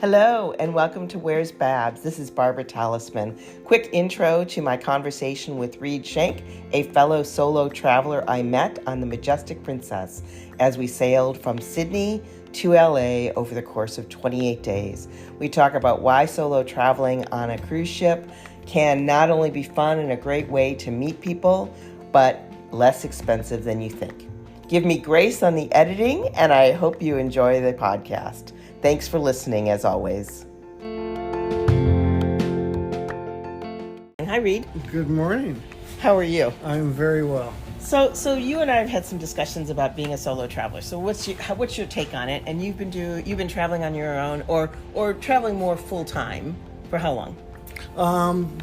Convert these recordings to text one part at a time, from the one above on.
Hello, and welcome to Where's Babs? This is Barbara Talisman. Quick intro to my conversation with Reed Shank, a fellow solo traveler I met on the Majestic Princess as we sailed from Sydney to LA over the course of 28 days. We talk about why solo traveling on a cruise ship can not only be fun and a great way to meet people, but less expensive than you think. Give me grace on the editing, and I hope you enjoy the podcast. Thanks for listening, as always. Hi, Reed. Good morning. How are you? I'm very well. So you and I have had some discussions about being a solo traveler. So what's your take on it? And you've been traveling on your own, or traveling more full time for how long?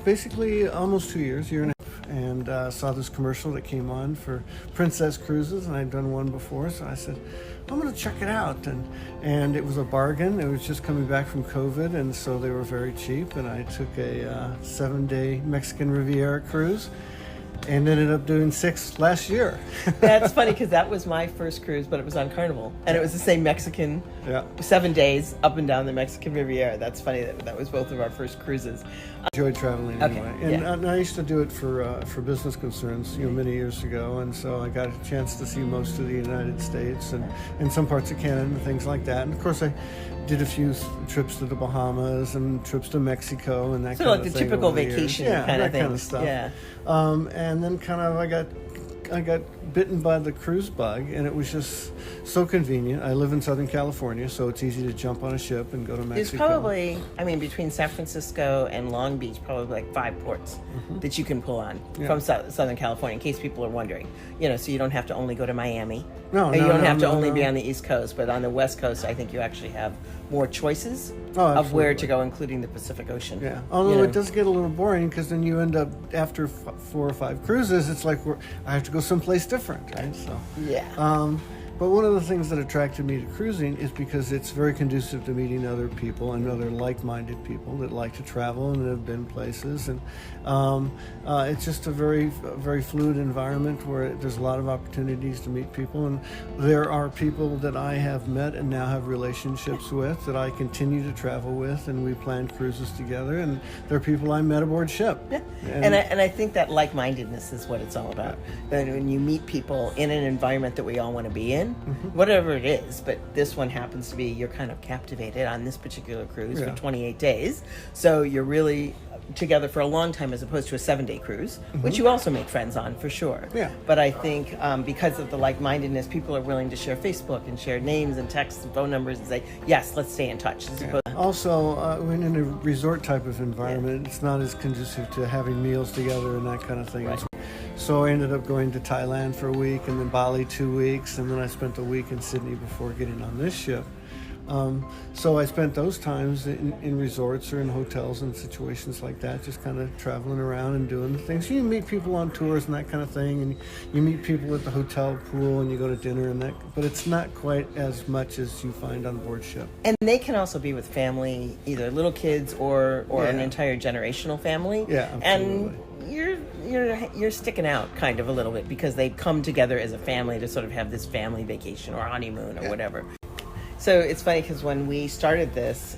Basically almost 2 years, year and a half, and saw this commercial that came on for Princess Cruises, and I'd done one before, so I said, I'm going to check it out, and it was a bargain. It was just coming back from COVID, and so they were very cheap, and I took a 7-day Mexican Riviera cruise and ended up doing 6 last year. That's funny, because that was my first cruise, but it was on Carnival, and it was the same Mexican, 7 days up and down the Mexican Riviera. That's funny, that was both of our first cruises. Enjoyed traveling anyway, and I used to do it for business concerns, many years ago, and so I got a chance to see most of the United States and some parts of Canada and things like that. And of course, I did a few trips to the Bahamas and trips to Mexico and that kind of thing. So like the typical vacation kind of thing. Kind of stuff. Yeah. And then I got bitten by the cruise bug, and it was just so convenient. I live in Southern California, so it's easy to jump on a ship and go to Mexico. There's probably, between San Francisco and Long Beach, probably like 5 ports that you can pull on from Southern California, in case people are wondering. So you don't have to only go to Miami. You don't have to only be on the East Coast, but on the West Coast, I think you actually have more choices of where to go, including the Pacific Ocean. Yeah, although it does get a little boring, because then you end up, after 4 or 5 cruises, it's like I have to go someplace different, right? So but one of the things that attracted me to cruising is because it's very conducive to meeting other people and other like-minded people that like to travel and that have been places, and it's just a very, very fluid environment where there's a lot of opportunities to meet people, and there are people that I have met and now have relationships with that I continue to travel with, and we plan cruises together, and there are people I met aboard ship. Yeah. And I think that like-mindedness is what it's all about. That when you meet people in an environment that we all want to be in, whatever it is, but this one happens to be, you're kind of captivated on this particular cruise for 28 days. So you're really together for a long time, as opposed to a 7-day cruise, which you also make friends on for sure. Yeah. But I think because of the like-mindedness, people are willing to share Facebook and share names and texts and phone numbers and say, yes, let's stay in touch. Also, when in a resort type of environment, it's not as conducive to having meals together and that kind of thing. Right. So I ended up going to Thailand for a week, and then Bali 2 weeks, and then I spent a week in Sydney before getting on this ship. So I spent those times in resorts or in hotels and situations like that, just kind of traveling around and doing things. You meet people on tours and that kind of thing, and you meet people at the hotel pool, and you go to dinner and that, but it's not quite as much as you find on board ship. And they can also be with family, either little kids or an entire generational family. Yeah, absolutely. And you're sticking out kind of a little bit, because they come together as a family to sort of have this family vacation or honeymoon or whatever. So it's funny, because when we started this,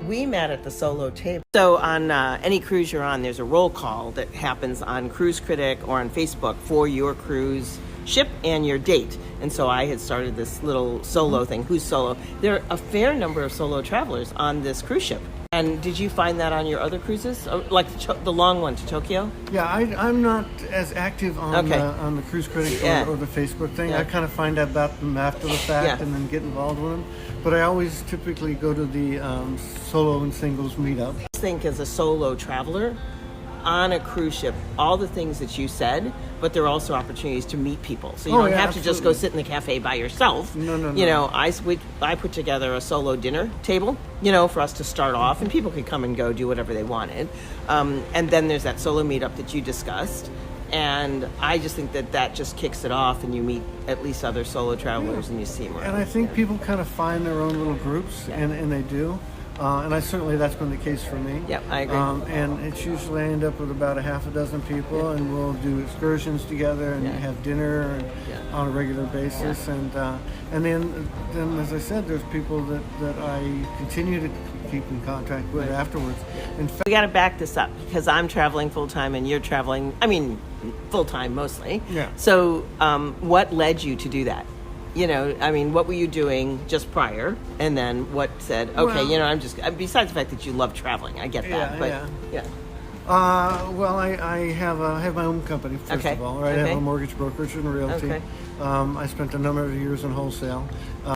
we met at the solo table. So on any cruise you're on, there's a roll call that happens on Cruise Critic or on Facebook for your cruise ship and your date. And so I had started this little solo thing. Who's solo? There are a fair number of solo travelers on this cruise ship. And did you find that on your other cruises, like the long one to Tokyo? Yeah, I'm not as active on the Cruise Critic or the Facebook thing. I kind of find out about them after the fact and then get involved with them. But I always typically go to the solo and singles meetup. I think as a solo traveler on a cruise ship, all the things that you said, but there are also opportunities to meet people. So you don't have to just go sit in the cafe by yourself. No. I put together a solo dinner table, for us to start off, and people could come and go, do whatever they wanted. And then there's that solo meetup that you discussed. And I just think that just kicks it off, and you meet at least other solo travelers and you see more. And I think people kind of find their own little groups, and they do. And that's been the case for me. Yep, I agree. And it's usually I end up with about a half a dozen people, and we'll do excursions together and have dinner on a regular basis. And then as I said, there's people that I continue to keep in contact with afterwards. In fact, we got to back this up because I'm traveling full time and you're traveling. I mean, full time mostly. Yeah. So, what led you to do that? I mean, what were you doing just prior? And then what said, okay, well, I'm just, besides the fact that you love traveling, I get that. Well, I have my own company, first of all. Right? I have a mortgage brokerage and realty. Okay. I spent a number of years in wholesale.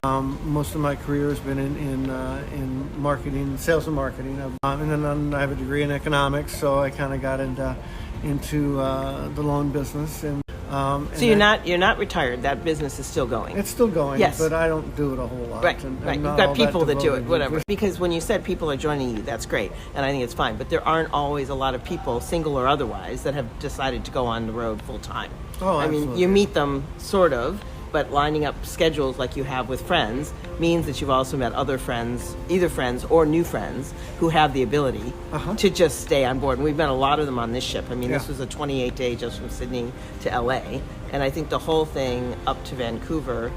Most of my career has been in marketing, sales and marketing. And then I have a degree in economics, so I kind of got into the loan business. So you're not retired. That business is still going. It's still going, yes, but I don't do it a whole lot. Right. You've got people that do it, whatever. Because when you said people are joining you, that's great, and I think it's fine. But there aren't always a lot of people, single or otherwise, that have decided to go on the road full time. Oh, absolutely. I mean, you meet them sort of, but lining up schedules like you have with friends means that you've also met other friends, either friends or new friends, who have the ability to just stay on board. And we've met a lot of them on this ship. I mean, this was a 28-day just from Sydney to LA. And I think the whole thing up to Vancouver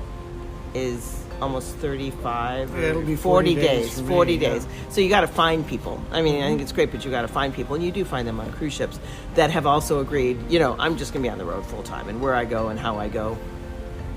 is almost 35 it'll be 40 days. 40 me, days. So you got to find people. I mean, I think it's great, but you got to find people. And you do find them on cruise ships that have also agreed, I'm just going to be on the road full time. And where I go and how I go,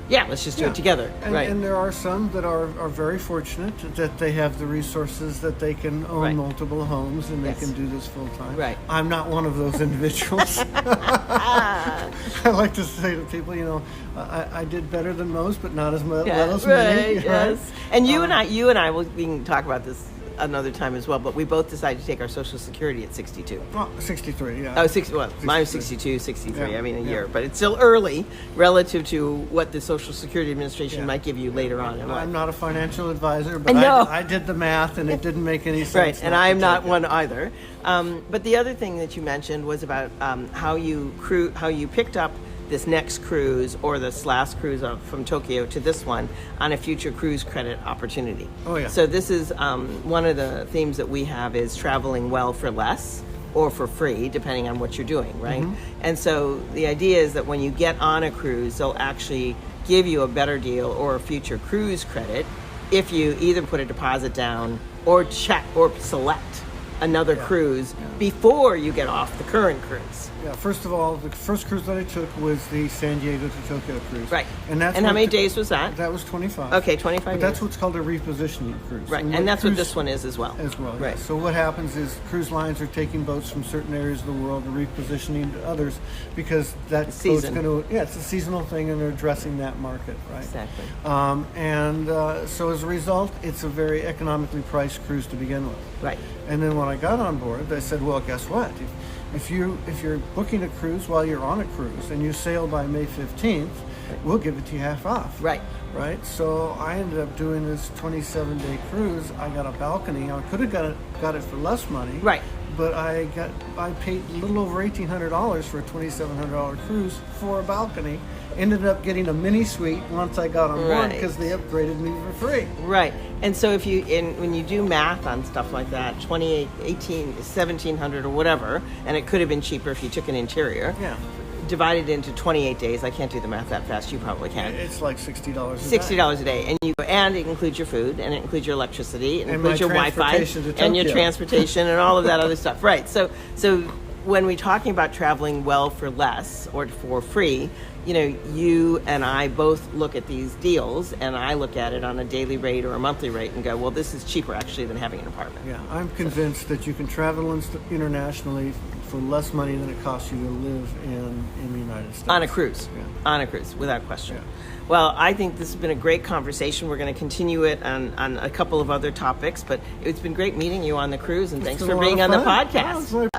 let's just do it together. And there are some that are very fortunate that they have the resources that they can own multiple homes and they can do this full time. Right. I'm not one of those individuals. I like to say to people, I did better than most, but not as well as many. Yes. And you and I, we can talk about this another time as well, but we both decided to take our Social Security at 62. Well, 63, yeah. Oh, 60, well, mine was 62, 63, a year. But it's still early relative to what the Social Security Administration might give you later on in life. I'm not a financial advisor, but I did the math, and it didn't make any sense. Right, and I'm not one either. But the other thing that you mentioned was about how you picked up this next cruise or this last cruise from Tokyo to this one on a future cruise credit opportunity. Oh, yeah. So this is one of the themes that we have is traveling well for less or for free, depending on what you're doing, right? Mm-hmm. And so the idea is that when you get on a cruise, they'll actually give you a better deal or a future cruise credit if you either put a deposit down or check or select another cruise before you get off the current cruise. Yeah, first of all, the first cruise that I took was the San Diego to Tokyo cruise. Right. And how many days was that? That was 25. Okay, 25 but days. That's what's called a repositioning cruise. Right, and that's what this one is as well. Right. Yeah. So what happens is cruise lines are taking boats from certain areas of the world and repositioning to others because that boat's going to... Yeah, it's a seasonal thing, and they're addressing that market, right? Exactly. So as a result, it's a very economically priced cruise to begin with. Right. And then when I got on board, they said, well, guess what? If you're booking a cruise while you're on a cruise and you sail by May 15th, we'll give it to you half off. Right. Right? So I ended up doing this 27-day cruise. I got a balcony. I could have got it for less money. Right. But I paid a little over $1,800 for a $2,700 cruise for a balcony. Ended up getting a mini suite once I got on board because they upgraded me for free. Right. And so when you do math on stuff like that, 28, 18, 1,700 or whatever, and it could have been cheaper if you took an interior. Yeah. Divided into 28 days. I can't do the math that fast. You probably can. It's like $60 a day. $60 a day. And it includes your food, and it includes your electricity, and it includes your Wi-Fi, and your transportation, and all of that other stuff. Right. So when we're talking about traveling well for less or for free, you and I both look at these deals, and I look at it on a daily rate or a monthly rate and go, well, this is cheaper actually than having an apartment. Yeah, I'm convinced that you can travel internationally for less money than it costs you to live in the United States. On a cruise. Yeah. On a cruise, without question. Yeah. Well, I think this has been a great conversation. We're going to continue it on a couple of other topics, but it's been great meeting you on the cruise, and thanks for being on the podcast.